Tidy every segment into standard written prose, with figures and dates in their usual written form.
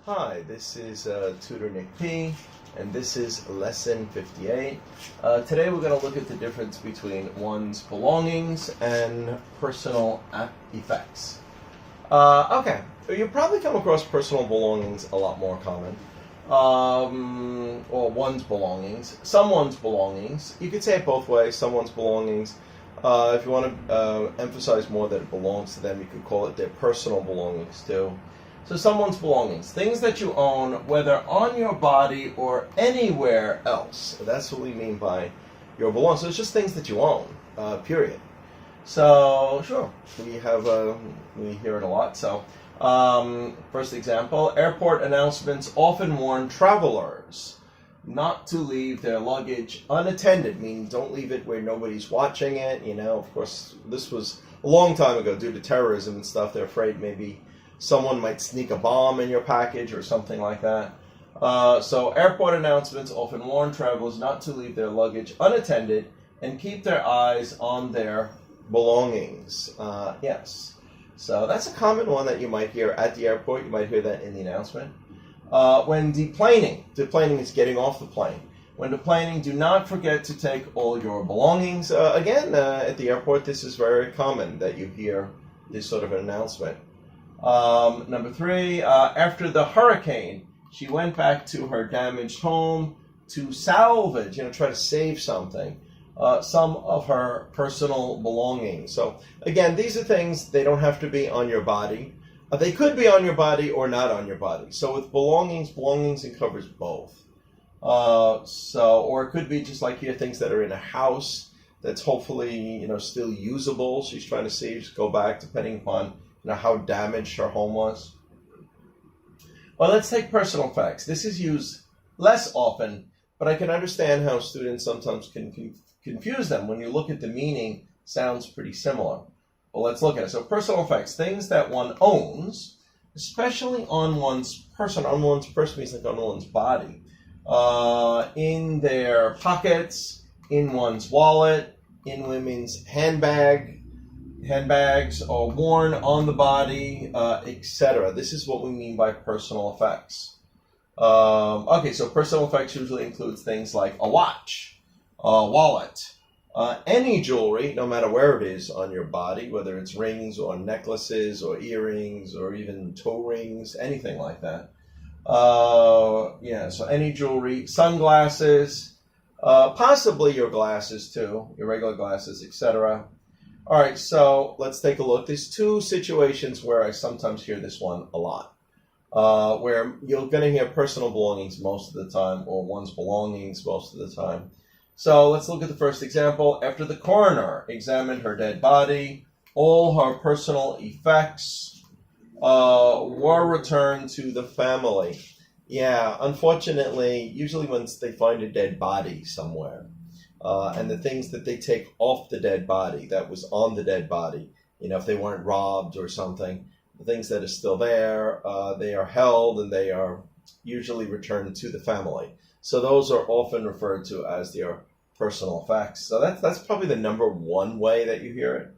Hi, this is Tutor Nick P, and this is Lesson 58. Today we're going to look at the difference between one's belongings and personal effects. Okay, so you probably come across personal belongings a lot more common. Or one's belongings. Someone's belongings. You could say it both ways, someone's belongings. If you want to emphasize more that it belongs to them, you could call it their personal belongings too. So someone's belongings, things that you own, whether on your body or anywhere else. That's what we mean by your belongings. So it's just things that you own, period. So sure, we hear it a lot. So first example, airport announcemements often warn travelers not to leave their luggage unattended, meaning don't leave it where nobody's watching it. You know, of course, this was a long time ago due to terrorism and stuff. They're afraid maybe someone might sneak a bomb in your package or something like that. So airport announcements often warn travelers not to leave their luggage unattended and keep their eyes on their belongings. Yes. So that's a common one that you might hear at the airport. You might hear that in the announcement. When deplaning is getting off the plane. When deplaning, do not forget to take all your belongings. Again, at the airport, this is very common that you hear this sort of an announcement. Number 3, after the hurricane, she went back to her damaged home to salvage, try to save something, some of her personal belongings. So again, these are things, they don't have to be on your body. They could be on your body or not on your body. So with belongings covers both. Or it could be just like here, things that are in a house that's hopefully, still usable. She's trying to save, go back, depending upon how damaged her home was. Well, let's take personal effects. This is used less often, but I can understand how students sometimes can confuse them. When you look at the meaning, sounds pretty similar. Well, let's look at it. So personal effects, things that one owns, especially on one's person. On one's person means like on one's body. In their pockets, in one's wallet, in women's handbags are worn on the body, etc. This is what we mean by personal effects. Okay, so personal effects usually includes things like a watch, a wallet, any jewelry, no matter where it is on your body, whether it's rings or necklaces or earrings or even toe rings, anything like that. So any jewelry, sunglasses, possibly your glasses too, your regular glasses, etc. All right, so let's take a look. There's 2 situations where I sometimes hear this one a lot, where you're going to hear personal belongings most of the time or one's belongings most of the time. So let's look at the first example. After the coroner examined her dead body, all her personal effects were returned to the family. Yeah, unfortunately, usually once they find a dead body somewhere, and the things that they take off the dead body, that was on the dead body, if they weren't robbed or something, the things that are still there, they are held and they are usually returned to the family. So those are often referred to as their personal effects. So that's probably the number 1 way that you hear it.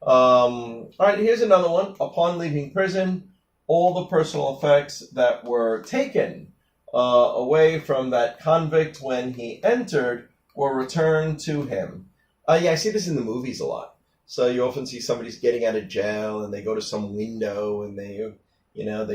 All right, here's another one. Upon leaving prison, all the personal effects that were taken away from that convict when he entered were returned to him. I see this in the movies a lot. So you often see somebody's getting out of jail and they go to some window and they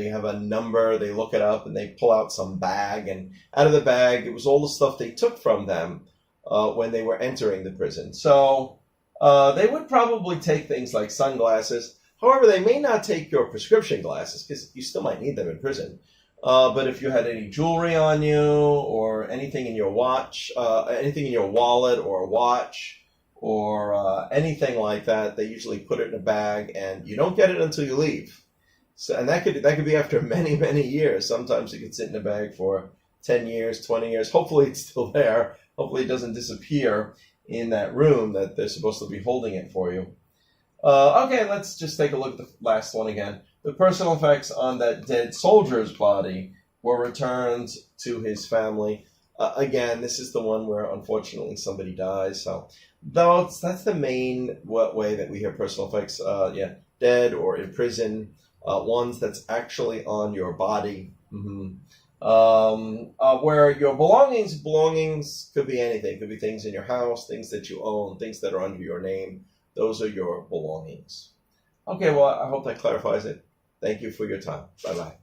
have a number, they look it up and they pull out some bag, and out of the bag, it was all the stuff they took from them when they were entering the prison. So they would probably take things like sunglasses. However, they may not take your prescription glasses because you still might need them in prison. But if you had any jewelry on you or anything in your watch, anything in your wallet or watch or anything like that, they usually put it in a bag and you don't get it until you leave. So, and that could be after many, many years. Sometimes it can sit in a bag for 10 years, 20 years. Hopefully it's still there. Hopefully it doesn't disappear in that room that they're supposed to be holding it for you. Okay, let's just take a look at the last one again. The personal effects on that dead soldier's body were returned to his family. Again, this is the one where unfortunately somebody dies. So that's the main way that we hear personal effects. Dead or in prison. Ones that's actually on your body, Mhm. Where your belongings could be anything. Could be things in your house, things that you own, things that are under your name. Those are your belongings. Okay, well, I hope that clarifies it. Thank you for your time. Bye bye.